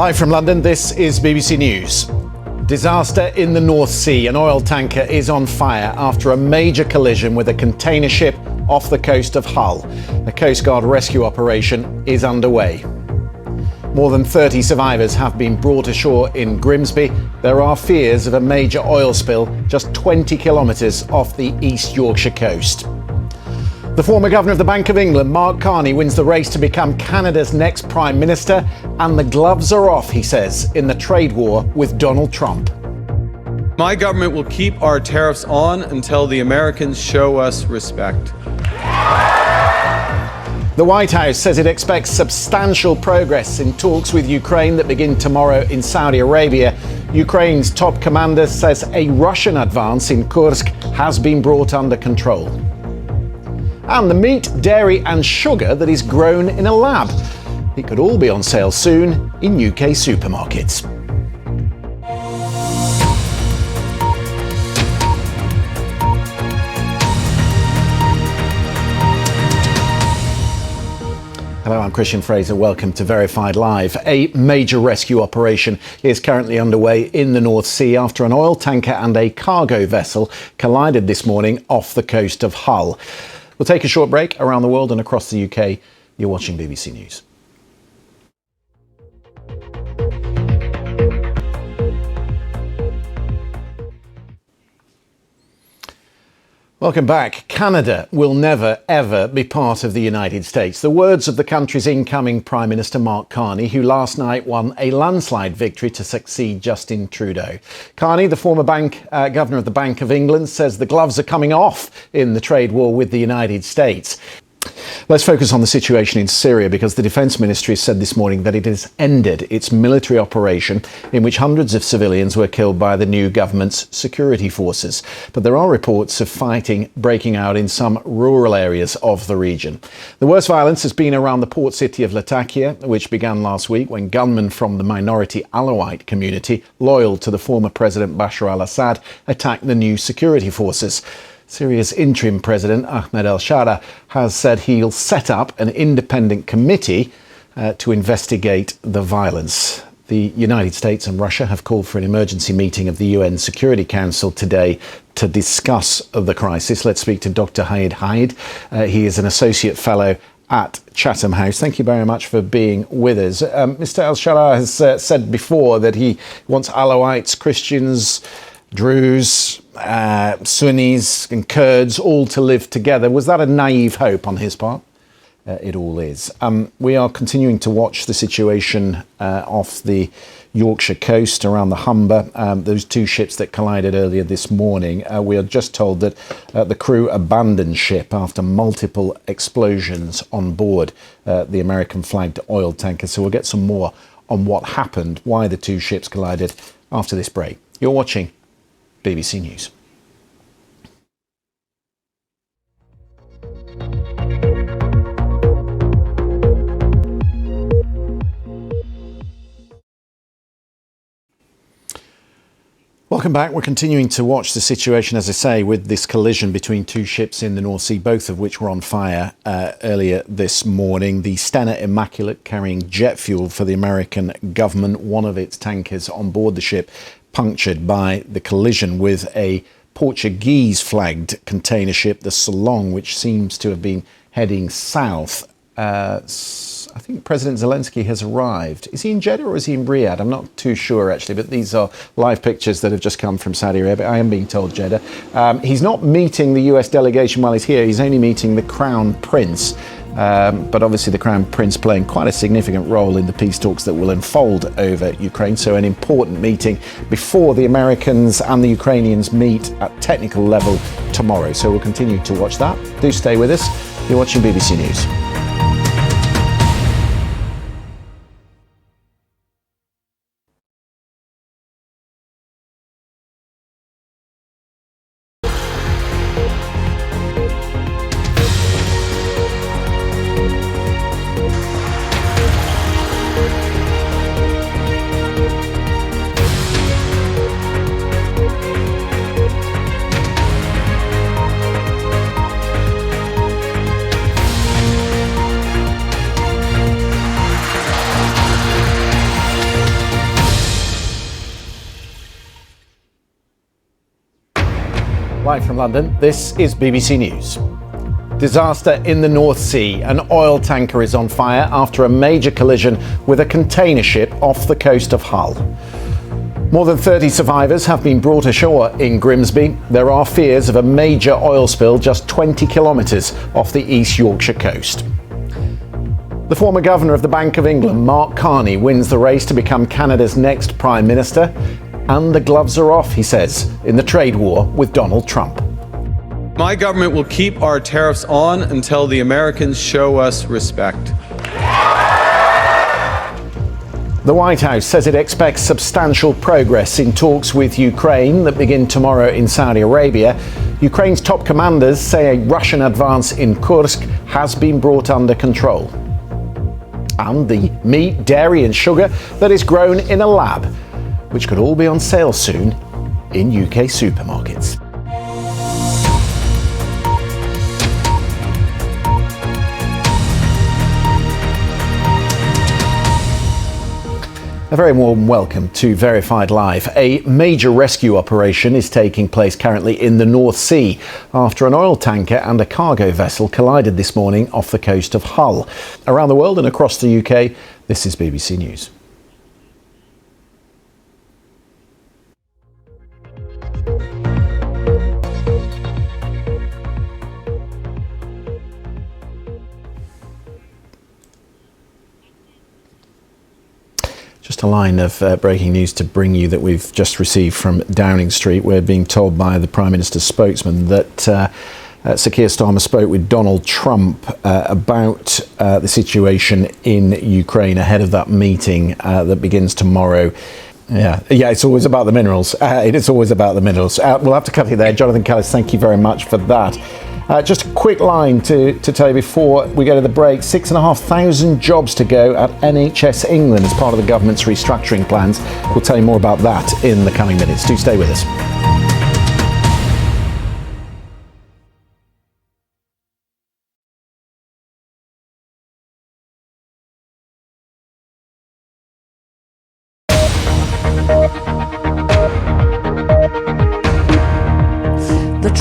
Live from London, this is BBC News. Disaster in the North Sea. An oil tanker is on fire after a major collision with a container ship off the coast of Hull. A Coast Guard rescue operation is underway. More than 30 survivors have been brought ashore in Grimsby. There are fears of a major oil spill just 20 kilometres off the East Yorkshire coast. The former Governor of the Bank of England, Mark Carney, wins the race to become Canada's next Prime Minister, and the gloves are off, he says, in the trade war with Donald Trump. My government will keep our tariffs on until the Americans show us respect. The White House says it expects substantial progress in talks with Ukraine that begin tomorrow in Saudi Arabia. Ukraine's top commander says a Russian advance in Kursk has been brought under control. And the meat, dairy and sugar that is grown in a lab. It could all be on sale soon in UK supermarkets. Hello, I'm Christian Fraser. Welcome to Verified Live. A major rescue operation is currently underway in the North Sea after an oil tanker and a cargo vessel collided this morning off the coast of Hull. We'll take a short break. Around the world and across the UK, you're watching BBC News. Welcome back. Canada will never, ever be part of the United States. The words of the country's incoming Prime Minister Mark Carney, who last night won a landslide victory to succeed Justin Trudeau. Carney, the former Governor of the Bank of England, says the gloves are coming off in the trade war with the United States. Let's focus on the situation in Syria, because the Defence Ministry said this morning that it has ended its military operation in which hundreds of civilians were killed by the new government's security forces. But there are reports of fighting breaking out in some rural areas of the region. The worst violence has been around the port city of Latakia, which began last week when gunmen from the minority Alawite community, loyal to the former President Bashar al-Assad, attacked the new security forces. Syria's interim president, Ahmed al-Shara, has said he'll set up an independent committee to investigate the violence. The United States and Russia have called for an emergency meeting of the UN Security Council today to discuss the crisis. Let's speak to Dr. Haid Haid. He is an associate fellow at Chatham House. Thank you very much for being with us. Mr. al-Shara has said before that he wants Alawites, Christians, Druze, Sunnis and Kurds all to live together. Was that a naive hope on his part? It all is. We are continuing to watch the situation off the Yorkshire coast around the Humber. Those two ships that collided earlier this morning. We are just told that the crew abandoned ship after multiple explosions on board the American-flagged oil tanker. So we'll get some more on what happened, why the two ships collided after this break. You're watching BBC News. Welcome back. We're continuing to watch the situation, as I say, with this collision between two ships in the North Sea, both of which were on fire earlier this morning. The Stena Immaculate, carrying jet fuel for the American government, one of its tankers on board the ship punctured by the collision with a Portuguese-flagged container ship, the Ceylon, which seems to have been heading south. I think President Zelensky has arrived. Is he in Jeddah or is he in Riyadh? I'm not too sure, actually, but these are live pictures that have just come from Saudi Arabia. I am being told Jeddah. He's not meeting the US delegation while he's here. He's only meeting the Crown Prince. But obviously the Crown Prince playing quite a significant role in the peace talks that will unfold over Ukraine. So an important meeting before the Americans and the Ukrainians meet at technical level tomorrow. So we'll continue to watch that. Do stay with us. You're watching BBC News. Live from London, this is BBC News. Disaster in the North Sea. An oil tanker is on fire after a major collision with a container ship off the coast of Hull. More than 30 survivors have been brought ashore in Grimsby. There are fears of a major oil spill just 20 kilometres off the East Yorkshire coast. The former governor of the Bank of England, Mark Carney, wins the race to become Canada's next Prime Minister. And the gloves are off, he says, in the trade war with Donald Trump. My government will keep our tariffs on until the Americans show us respect. The White House says it expects substantial progress in talks with Ukraine that begin tomorrow in Saudi Arabia. Ukraine's top commanders say a Russian advance in Kursk has been brought under control. And the meat, dairy and sugar that is grown in a lab, which could all be on sale soon in UK supermarkets. A very warm welcome to Verified Live. A major rescue operation is taking place currently in the North Sea after an oil tanker and a cargo vessel collided this morning off the coast of Hull. Around the world and across the UK, this is BBC News. Just a line of breaking news to bring you that we've just received from Downing Street. We're being told by the Prime Minister's spokesman that Sir Keir Starmer spoke with Donald Trump about the situation in Ukraine ahead of that meeting that begins tomorrow. Yeah, it's always about the minerals. It is always about the minerals. We'll have to cut it there. Jonathan Callis, thank you very much for that. Just a quick line to tell you before we go to the break. 6,500 jobs to go at NHS England as part of the government's restructuring plans. We'll tell you more about that in the coming minutes. Do stay with us.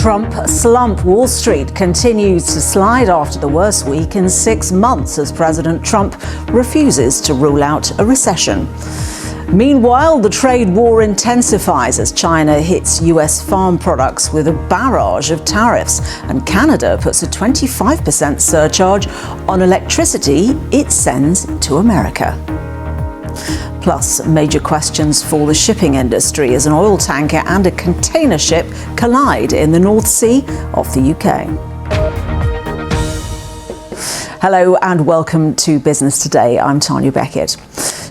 Trump slump. Wall Street continues to slide after the worst week in 6 months as President Trump refuses to rule out a recession. Meanwhile, the trade war intensifies as China hits US farm products with a barrage of tariffs, and Canada puts a 25% surcharge on electricity it sends to America. Plus, major questions for the shipping industry as an oil tanker and a container ship collide in the North Sea off the UK. Hello and welcome to Business Today. I'm Tanya Beckett.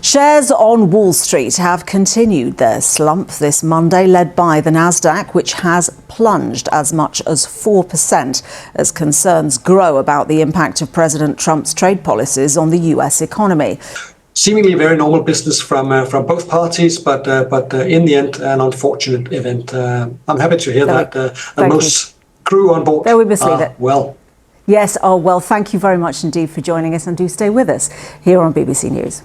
Shares on Wall Street have continued their slump this Monday, led by the Nasdaq, which has plunged as much as 4% as concerns grow about the impact of President Trump's trade policies on the US economy. Seemingly a very normal business from both parties, but in the end, an unfortunate event. I'm happy to hear that most crew on board well. Yes, well, thank you very much indeed for joining us, and do stay with us here on BBC News.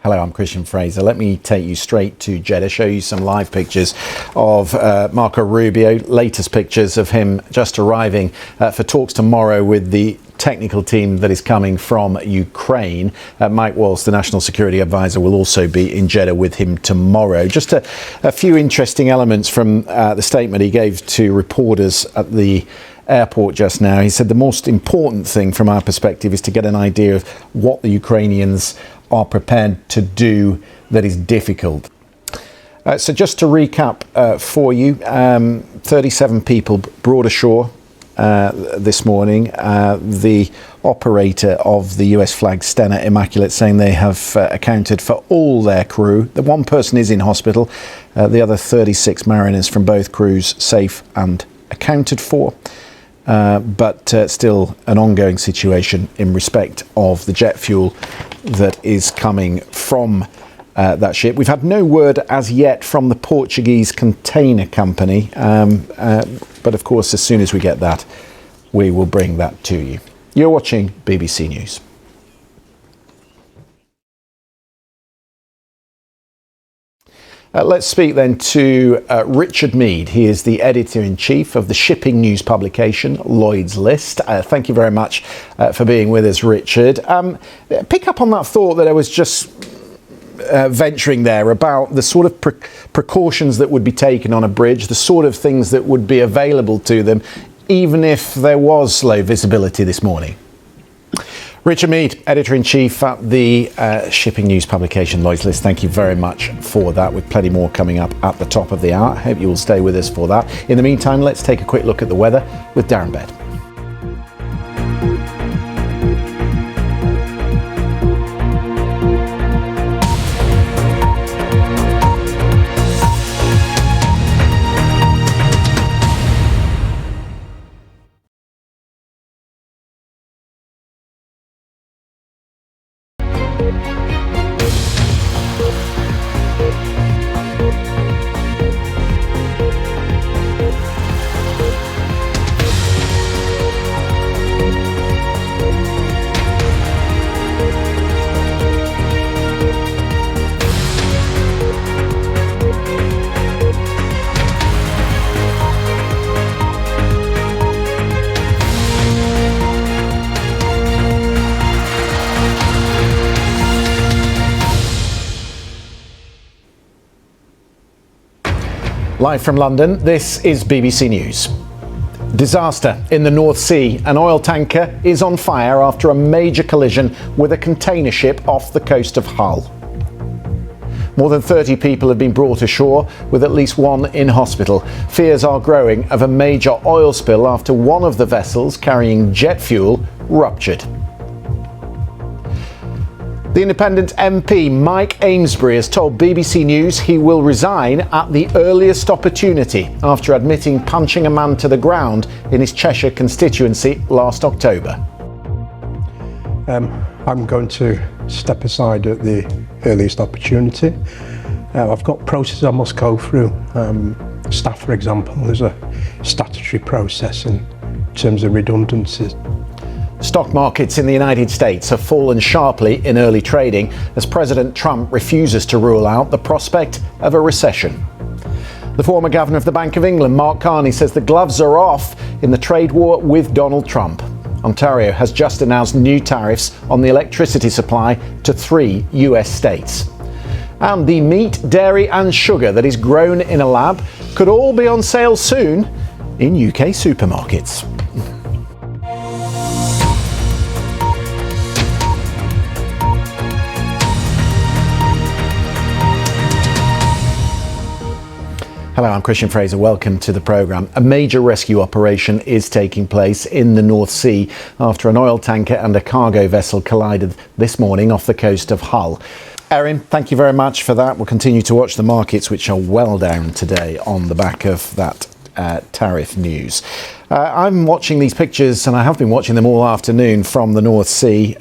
Hello, I'm Christian Fraser. Let me take you straight to Jeddah, show you some live pictures of Marco Rubio, latest pictures of him just arriving for talks tomorrow with the technical team that is coming from Ukraine. Mike Waltz, the National Security Advisor, will also be in Jeddah with him tomorrow. Just a few interesting elements from the statement he gave to reporters at the airport just now. He said the most important thing from our perspective is to get an idea of what the Ukrainians are prepared to do that is difficult. So just to recap for you, 37 people brought ashore this morning. The operator of the US flagged Stena Immaculate saying they have accounted for all their crew. The one person is in hospital. The other 36 mariners from both crews safe and accounted for. But still an ongoing situation in respect of the jet fuel that is coming from that ship. We've had no word as yet from the Portuguese container company, but of course, as soon as we get that, we will bring that to you. You're watching BBC News. Let's speak then to Richard Mead. He is the editor-in-chief of the shipping news publication, Lloyd's List. Thank you very much for being with us, Richard. Pick up on that thought that I was just venturing there about the sort of precautions that would be taken on a bridge, the sort of things that would be available to them, even if there was low visibility this morning. Richard Mead, editor-in-chief at the shipping news publication Lloyd's List. Thank you very much for that, with plenty more coming up at the top of the hour. I hope you will stay with us for that. In the meantime, let's take a quick look at the weather with Darren Bed. Live from London, this is BBC News. Disaster in the North Sea. An oil tanker is on fire after a major collision with a container ship off the coast of Hull. More than 30 people have been brought ashore, with at least one in hospital. Fears are growing of a major oil spill after one of the vessels carrying jet fuel ruptured. The Independent MP Mike Amesbury has told BBC News he will resign at the earliest opportunity after admitting punching a man to the ground in his Cheshire constituency last October. I'm going to step aside at the earliest opportunity. I've got processes I must go through. Staff, for example, there's a statutory process in terms of redundancies. Stock markets in the United States have fallen sharply in early trading as President Trump refuses to rule out the prospect of a recession. The former governor of the Bank of England, Mark Carney, says the gloves are off in the trade war with Donald Trump. Ontario has just announced new tariffs on the electricity supply to 3 US states. And the meat, dairy and sugar that is grown in a lab could all be on sale soon in UK supermarkets. Hello, I'm Christian Fraser. Welcome to the programme. A major rescue operation is taking place in the North Sea after an oil tanker and a cargo vessel collided this morning off the coast of Hull. Erin, thank you very much for that. We'll continue to watch the markets, which are well down today on the back of that tariff news. I'm watching these pictures, and I have been watching them all afternoon from the North Sea.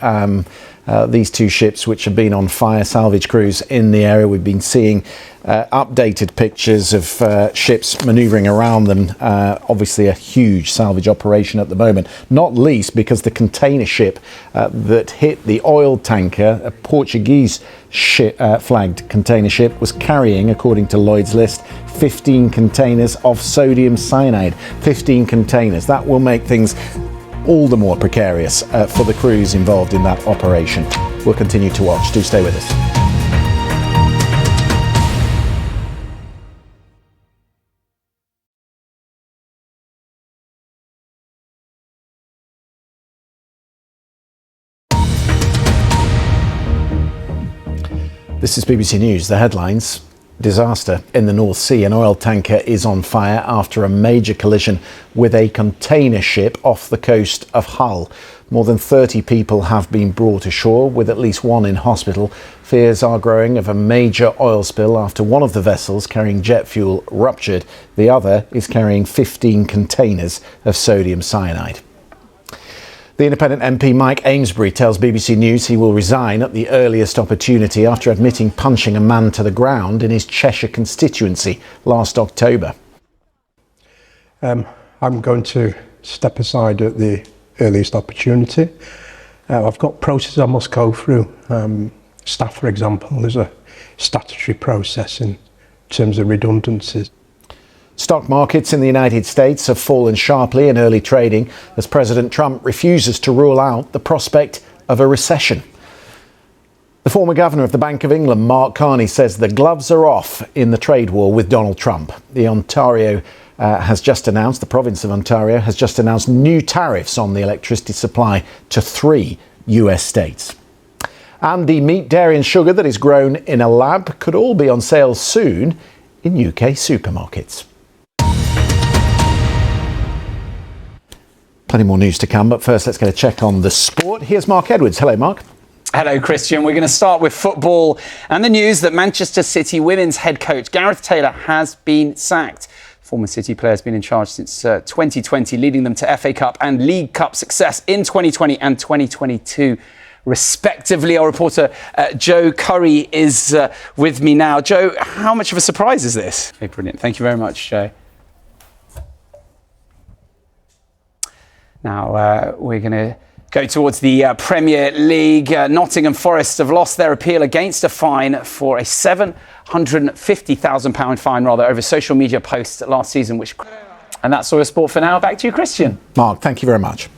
These two ships which have been on fire, salvage crews in the area. We've been seeing updated pictures of ships manoeuvring around them. Obviously a huge salvage operation at the moment, not least because the container ship that hit the oil tanker, a Portuguese flagged container ship, was carrying, according to Lloyd's List, 15 containers of sodium cyanide. 15 containers. That will make things all the more precarious for the crews involved in that operation. We'll continue to watch. Do stay with us. This is BBC News. The headlines. Disaster in the North Sea. An oil tanker is on fire after a major collision with a container ship off the coast of Hull. More than 30 people have been brought ashore, with at least one in hospital. Fears are growing of a major oil spill after one of the vessels carrying jet fuel ruptured. The other is carrying 15 containers of sodium cyanide. The Independent MP Mike Amesbury tells BBC News he will resign at the earliest opportunity after admitting punching a man to the ground in his Cheshire constituency last October. I'm going to step aside at the earliest opportunity. I've got processes I must go through. Staff, for example, there's a statutory process in terms of redundancies. Stock markets in the United States have fallen sharply in early trading as President Trump refuses to rule out the prospect of a recession. The former governor of the Bank of England, Mark Carney, says the gloves are off in the trade war with Donald Trump. The province of Ontario has just announced new tariffs on the electricity supply to 3 US states. And the meat, dairy and sugar that is grown in a lab could all be on sale soon in UK supermarkets. Plenty more news to come, but first let's get a check on the sport. Here's Mark Edwards. Hello, Mark. Hello, Christian. We're going to start with football and the news that Manchester City women's head coach Gareth Taylor has been sacked. Former City player has been in charge since 2020, leading them to FA Cup and League Cup success in 2020 and 2022, respectively. Our reporter Joe Curry is with me now. Joe, how much of a surprise is this? Okay, brilliant. Thank you very much, Joe. Now we're going to go towards the Premier League. Nottingham Forest have lost their appeal against a fine for a £750,000 fine over social media posts last season. And that's all your sport for now. Back to you, Christian. Mark, thank you very much.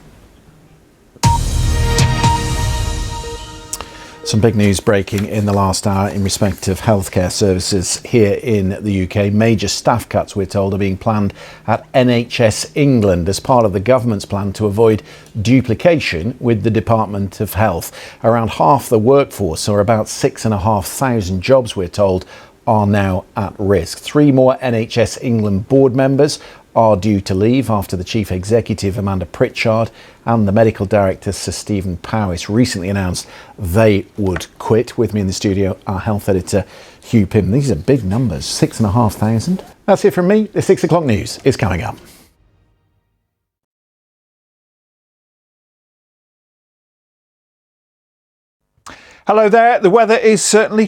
Some big news breaking in the last hour in respect of healthcare services here in the UK. Major staff cuts, we're told, are being planned at NHS England as part of the government's plan to avoid duplication with the Department of Health. Around half the workforce, or about 6,500 jobs, we're told, are now at risk. 3 more NHS England board members are due to leave after the Chief Executive, Amanda Pritchard, and the Medical Director, Sir Stephen Powis, recently announced they would quit. With me in the studio, our Health Editor, Hugh Pym. These are big numbers, 6,500. That's it from me. The 6 o'clock news is coming up. Hello there. The weather is certainly